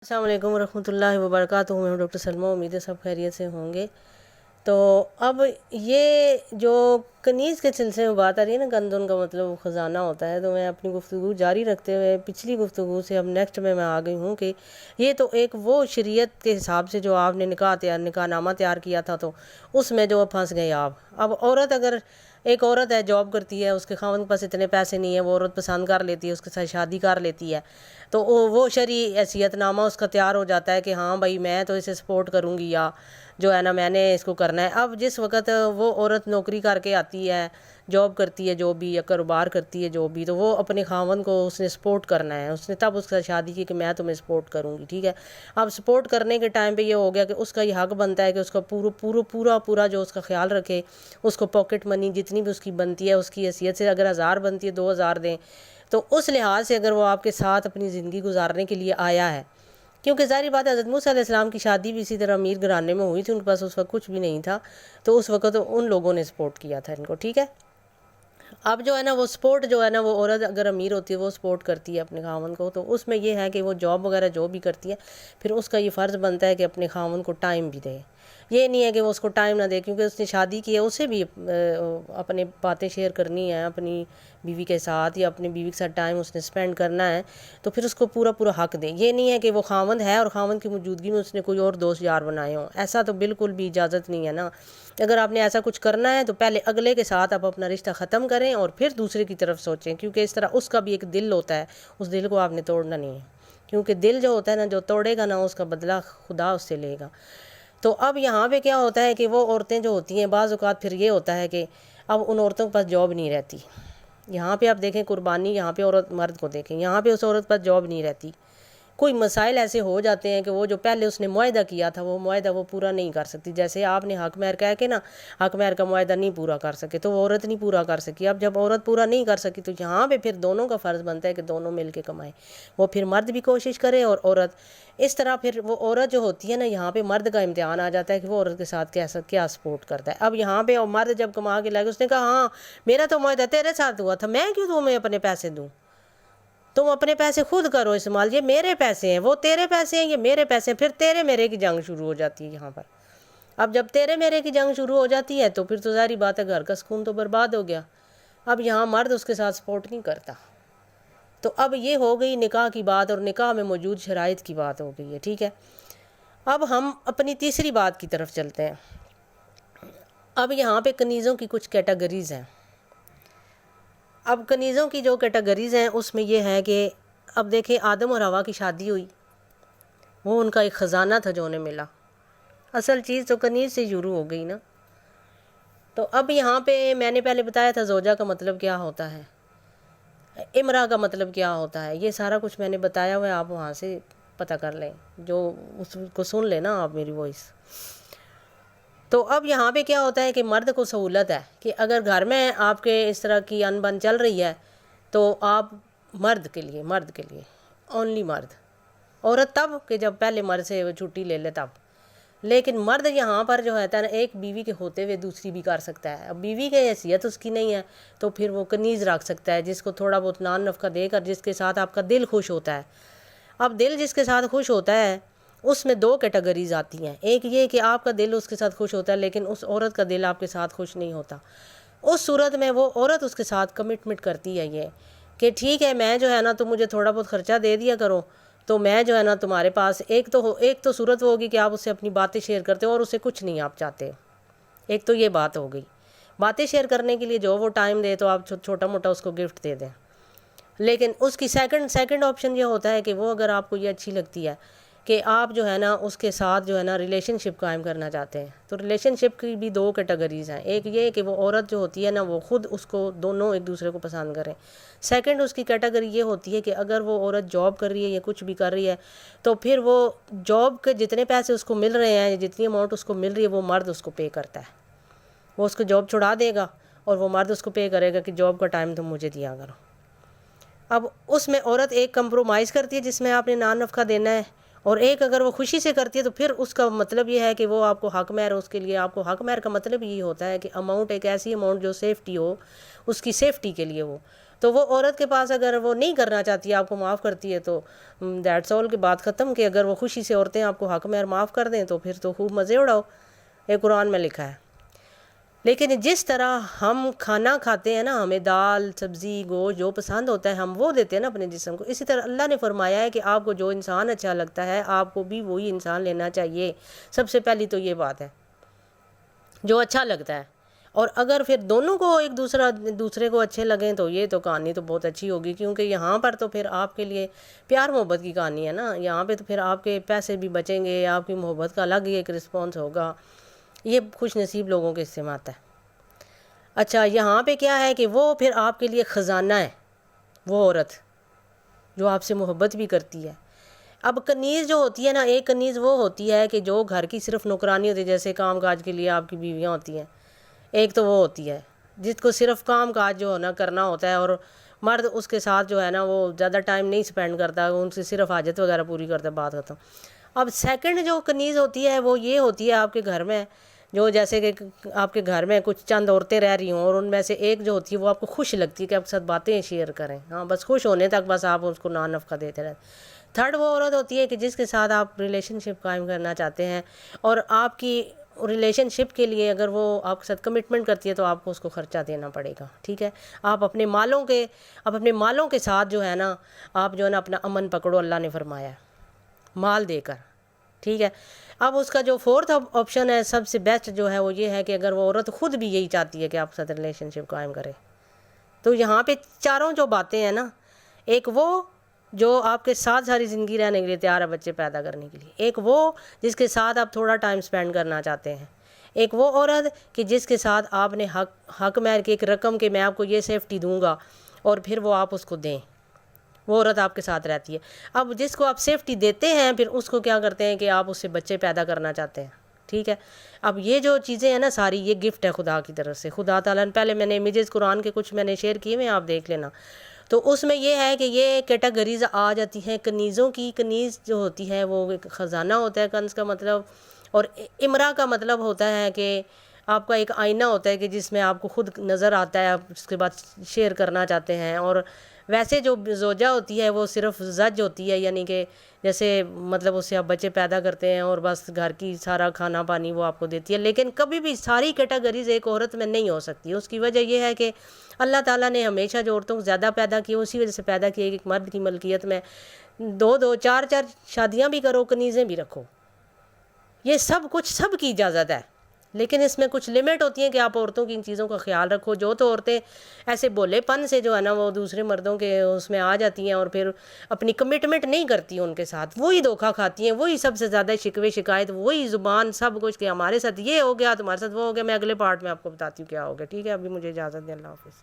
السلام علیکم ورحمۃ اللہ وبرکاتہ. میں ہوں ڈاکٹر سلمہ. امید ہے سب خیریت سے ہوں گے. تو اب یہ جو کنیز کے سلسلے میں بات آ رہی ہے نا، گندن کا مطلب خزانہ ہوتا ہے، تو میں اپنی گفتگو جاری رکھتے ہوئے پچھلی گفتگو سے اب نیکسٹ میں آ گئی ہوں کہ یہ تو ایک وہ شریعت کے حساب سے جو آپ نے نکاح نامہ تیار کیا تھا، تو اس میں جو پھنس گئے آپ. اب عورت اگر ایک عورت ہے، جاب کرتی ہے، اس کے خاوند کے پاس اتنے پیسے نہیں ہیں، وہ عورت پسند کر لیتی ہے، اس کے ساتھ شادی کر لیتی ہے، تو وہ شرعی حیثیت نامہ اس کا تیار ہو جاتا ہے کہ ہاں بھائی میں تو اسے سپورٹ کروں گی، یا جو ہے نا میں نے اس کو کرنا ہے. اب جس وقت وہ عورت نوکری کر کے آتی ہے، جاب کرتی ہے جو بھی، یا کاروبار کرتی ہے جو بھی، تو وہ اپنے خاوند کو اس نے سپورٹ کرنا ہے. اس نے تب اس کے ساتھ شادی کی کہ میں تمہیں سپورٹ کروں گی، ٹھیک ہے. اب سپورٹ کرنے کے ٹائم پہ یہ ہو گیا کہ اس کا یہ حق بنتا ہے کہ اس کا پورا جو اس کا خیال رکھے، اس کو پاکٹ منی جتنی بھی اس کی بنتی ہے، اس کی حیثیت سے اگر 1000 بنتی ہے 2000 دیں. تو اس لحاظ سے اگر وہ آپ کے ساتھ اپنی زندگی گزارنے کے لیے آیا ہے، کیونکہ ظاہری بات ہے حضرت موسیٰ علیہ السلام کی شادی بھی اسی طرح امیر گھرانے میں ہوئی تھی، ان کے پاس اس وقت کچھ بھی نہیں تھا، تو اس وقت ان لوگوں نے سپورٹ کیا تھا ان کو، ٹھیک ہے. اب جو ہے نا وہ سپورٹ جو ہے نا، وہ عورت اگر امیر ہوتی ہے وہ سپورٹ کرتی ہے اپنے خاوند کو، تو اس میں یہ ہے کہ وہ جاب وغیرہ جو بھی کرتی ہے، پھر اس کا یہ فرض بنتا ہے کہ اپنے خاوند کو ٹائم بھی دے. یہ نہیں ہے کہ وہ اس کو ٹائم نہ دے، کیونکہ اس نے شادی کی ہے، اسے بھی اپنے باتیں شیئر کرنی ہے اپنی بیوی کے ساتھ، یا اپنی بیوی کے ساتھ ٹائم اس نے سپینڈ کرنا ہے، تو پھر اس کو پورا حق دے. یہ نہیں ہے کہ وہ خاوند ہے اور خاوند کی موجودگی میں اس نے کوئی اور دوست یار بنائے ہوں، ایسا تو بالکل بھی اجازت نہیں ہے نا. اگر آپ نے ایسا کچھ کرنا ہے تو پہلے اگلے کے ساتھ آپ اپنا رشتہ ختم کریں اور پھر دوسرے کی طرف سوچیں، کیونکہ اس طرح اس کا بھی ایک دل ہوتا ہے، اس دل کو آپ نے توڑنا نہیں ہے، کیونکہ دل جو ہوتا ہے نا، جو توڑے گا نا، اس کا بدلہ خدا اس سے لے گا. تو اب یہاں پہ کیا ہوتا ہے کہ وہ عورتیں جو ہوتی ہیں، بعض اوقات پھر یہ ہوتا ہے کہ اب ان عورتوں کے پاس جاب نہیں رہتی. یہاں پہ آپ دیکھیں قربانی، یہاں پہ عورت مرد کو دیکھیں، یہاں پہ اس عورت پر جاب نہیں رہتی. کوئی مسائل ایسے ہو جاتے ہیں کہ وہ جو پہلے اس نے معاہدہ کیا تھا، وہ معاہدہ وہ پورا نہیں کر سکتی. جیسے آپ نے حق مہر کہہ کے نا حق مہر کا معاہدہ نہیں پورا کر سکے، تو وہ عورت نہیں پورا کر سکی. اب جب عورت پورا نہیں کر سکی تو یہاں پہ پھر دونوں کا فرض بنتا ہے کہ دونوں مل کے کمائیں. وہ پھر مرد بھی کوشش کرے اور عورت. اس طرح پھر وہ عورت جو ہوتی ہے نا، یہاں پہ مرد کا امتحان آ جاتا ہے کہ وہ عورت کے ساتھ کیا سپورٹ کرتا ہے. اب یہاں پہ مرد جب کما کے لائے گا، اس نے کہا ہاں میرا تو معاہدہ تیرے ساتھ ہوا تھا، میں کیوں تمہیں اپنے پیسے دوں، تم اپنے پیسے خود کرو استعمال، یہ میرے پیسے ہیں، وہ تیرے پیسے ہیں، یہ میرے پیسے ہیں. پھر تیرے میرے کی جنگ شروع ہو جاتی ہے یہاں پر. اب جب تیرے میرے کی جنگ شروع ہو جاتی ہے تو پھر تو ظاہری بات ہے گھر کا سکون تو برباد ہو گیا. اب یہاں مرد اس کے ساتھ سپورٹ نہیں کرتا. تو اب یہ ہو گئی نکاح کی بات، اور نکاح میں موجود شرائط کی بات ہو گئی ہے، ٹھیک ہے. اب ہم اپنی تیسری بات کی طرف چلتے ہیں. اب یہاں پہ کنیزوں کی کچھ کیٹیگریز ہیں. اب کنیزوں کی جو کیٹیگریز ہیں اس میں یہ ہے کہ اب دیکھیں آدم اور حوا کی شادی ہوئی، وہ ان کا ایک خزانہ تھا جو انہیں ملا. اصل چیز تو کنیز سے شروع ہو گئی نا. تو اب یہاں پہ میں نے پہلے بتایا تھا زوجہ کا مطلب کیا ہوتا ہے، امرا کا مطلب کیا ہوتا ہے، یہ سارا کچھ میں نے بتایا ہوا ہے، آپ وہاں سے پتہ کر لیں، جو اس کو سن لیں نا آپ میری وائس. تو اب یہاں پہ کیا ہوتا ہے کہ مرد کو سہولت ہے کہ اگر گھر میں آپ کے اس طرح کی ان بن چل رہی ہے تو آپ مرد کے لیے اونلی مرد. عورت تب کہ جب پہلے مرد سے وہ چھٹی لے لے تب. لیکن مرد یہاں پر جو ہے نا ایک بیوی کے ہوتے ہوئے دوسری بھی کر سکتا ہے. اب بیوی کی حیثیت اس کی نہیں ہے تو پھر وہ کنیز رکھ سکتا ہے، جس کو تھوڑا بہت نان نفقہ دے کر، جس کے ساتھ آپ کا دل خوش ہوتا ہے. اب دل جس کے ساتھ خوش ہوتا ہے اس میں دو کیٹیگریز آتی ہیں. ایک یہ کہ آپ کا دل اس کے ساتھ خوش ہوتا ہے لیکن اس عورت کا دل آپ کے ساتھ خوش نہیں ہوتا. اس صورت میں وہ عورت اس کے ساتھ کمٹمنٹ کرتی ہے یہ کہ ٹھیک ہے میں جو ہے نا تم مجھے تھوڑا بہت خرچہ دے دیا کرو، تو میں جو ہے نا تمہارے پاس ایک تو صورت وہ ہوگی کہ آپ اس سے اپنی باتیں شیئر کرتے ہو اور اسے کچھ نہیں آپ چاہتے. ایک تو یہ بات ہو گئی. باتیں شیئر کرنے کے لیے جو وہ ٹائم دے تو آپ چھوٹا موٹا اس کو گفٹ دے دیں. لیکن اس کی سیکنڈ آپشن یہ ہوتا ہے کہ وہ اگر آپ کو یہ اچھی لگتی ہے کہ آپ جو ہے نا اس کے ساتھ جو ہے نا ریلیشن شپ قائم کرنا چاہتے ہیں، تو ریلیشن شپ کی بھی دو کیٹیگریز ہیں. ایک یہ کہ وہ عورت جو ہوتی ہے نا وہ خود اس کو دونوں ایک دوسرے کو پسند کریں. سیکنڈ اس کی کیٹیگری یہ ہوتی ہے کہ اگر وہ عورت جاب کر رہی ہے یا کچھ بھی کر رہی ہے تو پھر وہ جاب کے جتنے پیسے اس کو مل رہے ہیں یا جتنی اماؤنٹ اس کو مل رہی ہے وہ مرد اس کو پے کرتا ہے. وہ اس کو جاب چھڑا دے گا اور وہ مرد اس کو پے کرے گا کہ جاب کا ٹائم تم مجھے دیا کرو. اب اس میں عورت ایک کمپرومائز کرتی ہے جس میں آپ نے نان نفقہ دینا ہے، اور ایک اگر وہ خوشی سے کرتی ہے تو پھر اس کا مطلب یہ ہے کہ وہ آپ کو حق مہر، اس کے لیے آپ کو حق مہر کا مطلب یہ ہوتا ہے کہ اماؤنٹ ایک ایسی اماؤنٹ جو سیفٹی ہو، اس کی سیفٹی کے لیے ہو. تو وہ عورت کے پاس اگر وہ نہیں کرنا چاہتی ہے، آپ کو معاف کرتی ہے، تو دیٹس آل کی بات ختم، کہ اگر وہ خوشی سے عورتیں آپ کو حق مہر معاف کر دیں تو پھر تو خوب مزے اڑاؤ، یہ قرآن میں لکھا ہے۔ لیکن جس طرح ہم کھانا کھاتے ہیں نا، ہمیں دال سبزی گوشت جو پسند ہوتا ہے ہم وہ دیتے ہیں نا اپنے جسم کو، اسی طرح اللہ نے فرمایا ہے کہ آپ کو جو انسان اچھا لگتا ہے آپ کو بھی وہی انسان لینا چاہیے۔ سب سے پہلی تو یہ بات ہے، جو اچھا لگتا ہے۔ اور اگر پھر دونوں کو ایک دوسرے کو اچھے لگیں تو یہ تو کہانی تو بہت اچھی ہوگی، کیونکہ یہاں پر تو پھر آپ کے لیے پیار محبت کی کہانی ہے نا، یہاں پہ تو پھر آپ کے پیسے بھی بچیں گے، آپ کی محبت کا الگ ہی ایک رسپانس ہوگا، یہ خوش نصیب لوگوں کے حصے میں آتا ہے۔ اچھا، یہاں پہ کیا ہے کہ وہ پھر آپ کے لیے خزانہ ہے، وہ عورت جو آپ سے محبت بھی کرتی ہے۔ اب کنیز جو ہوتی ہے نا، ایک کنیز وہ ہوتی ہے کہ جو گھر کی صرف نوکرانی ہوتی ہے، جیسے کام کاج کے لیے آپ کی بیویاں ہوتی ہیں، ایک تو وہ ہوتی ہے جس کو صرف کام کاج جو ہونا کرنا ہوتا ہے، اور مرد اس کے ساتھ جو ہے نا وہ زیادہ ٹائم نہیں سپینڈ کرتا، ان سے صرف حاجت وغیرہ پوری کرتا ہے، بات ختم۔ اب سیکنڈ جو کنیز ہوتی ہے وہ یہ ہوتی ہے آپ کے گھر میں، جو جیسے کہ آپ کے گھر میں کچھ چند عورتیں رہ رہی ہوں اور ان میں سے ایک جو ہوتی ہے وہ آپ کو خوش لگتی ہے کہ آپ کے ساتھ باتیں شیئر کریں، ہاں بس خوش ہونے تک بس آپ اس کو نان نفقہ دیتے رہتے۔ تھرڈ وہ عورت ہوتی ہے کہ جس کے ساتھ آپ ریلیشن شپ قائم کرنا چاہتے ہیں، اور آپ کی ریلیشن شپ کے لیے اگر وہ آپ کے ساتھ کمٹمنٹ کرتی ہے تو آپ کو اس کو خرچہ دینا پڑے گا، ٹھیک ہے۔ آپ اپنے مالوں کے ساتھ جو ہے نا، آپ جو ہے نا اپنا امن پکڑو، اللہ نے فرمایا ہے، مال دے کر، ٹھیک ہے۔ اب اس کا جو فورتھ آپشن ہے، سب سے بیسٹ جو ہے وہ یہ ہے کہ اگر وہ عورت خود بھی یہی چاہتی ہے کہ آپ کے ساتھ ریلیشن شپ قائم کرے، تو یہاں پہ چاروں جو باتیں ہیں نا، ایک وہ جو آپ کے ساتھ ساری زندگی رہنے کے لیے تیار ہے بچے پیدا کرنے کے لیے، ایک وہ جس کے ساتھ آپ تھوڑا ٹائم سپینڈ کرنا چاہتے ہیں، ایک وہ عورت کہ جس کے ساتھ آپ نے حق مہر کی ایک رقم کہ میں آپ کو یہ سیفٹی دوں گا اور پھر وہ آپ اس کو دیں، وہ عورت آپ کے ساتھ رہتی ہے۔ اب جس کو آپ سیفٹی دیتے ہیں پھر اس کو کیا کرتے ہیں کہ آپ اس سے بچے پیدا کرنا چاہتے ہیں، ٹھیک ہے۔ اب یہ جو چیزیں ہیں نا ساری، یہ گفٹ ہے خدا کی طرف سے، خدا تعالیٰ نے پہلے میں نے امیجز قرآن کے کچھ میں نے شیئر کیے ہوئے ہیں، آپ دیکھ لینا، تو اس میں یہ ہے کہ یہ کیٹیگریز آ جاتی ہیں کنیزوں کی۔ کنیز جو ہوتی ہے وہ ایک خزانہ ہوتا ہے، کنز کا مطلب، اور امرا کا مطلب ہوتا ہے کہ آپ کا ایک آئینہ ہوتا ہے کہ جس میں آپ کو خود نظر آتا ہے، آپ اس کے بعد شیئر کرنا چاہتے ہیں۔ اور ویسے جو زوجہ ہوتی ہے وہ صرف زج ہوتی ہے، یعنی کہ جیسے مطلب اس سے آپ بچے پیدا کرتے ہیں اور بس گھر کی سارا کھانا پانی وہ آپ کو دیتی ہے، لیکن کبھی بھی ساری کیٹیگریز ایک عورت میں نہیں ہو سکتی۔ اس کی وجہ یہ ہے کہ اللہ تعالیٰ نے ہمیشہ جو عورتوں کو زیادہ پیدا کی اسی وجہ سے پیدا کی ہے کہ ایک مرد کی ملکیت میں دو چار شادیاں بھی کرو، کنیزیں بھی رکھو، یہ سب کچھ سب کی اجازت ہے، لیکن اس میں کچھ لمٹ ہوتی ہیں کہ آپ عورتوں کی ان چیزوں کا خیال رکھو۔ جو تو عورتیں ایسے بولے پن سے جو ہے نا وہ دوسرے مردوں کے اس میں آ جاتی ہیں اور پھر اپنی کمٹمنٹ نہیں کرتی ان کے ساتھ، وہی دھوکہ کھاتی ہیں، وہی سب سے زیادہ شکوے شکایت، وہی زبان سب کچھ کہ ہمارے ساتھ یہ ہو گیا، تمہارے ساتھ وہ ہو گیا۔ میں اگلے پارٹ میں آپ کو بتاتی ہوں کیا ہو گیا، ٹھیک ہے۔ ابھی مجھے اجازت دیں، اللہ حافظ۔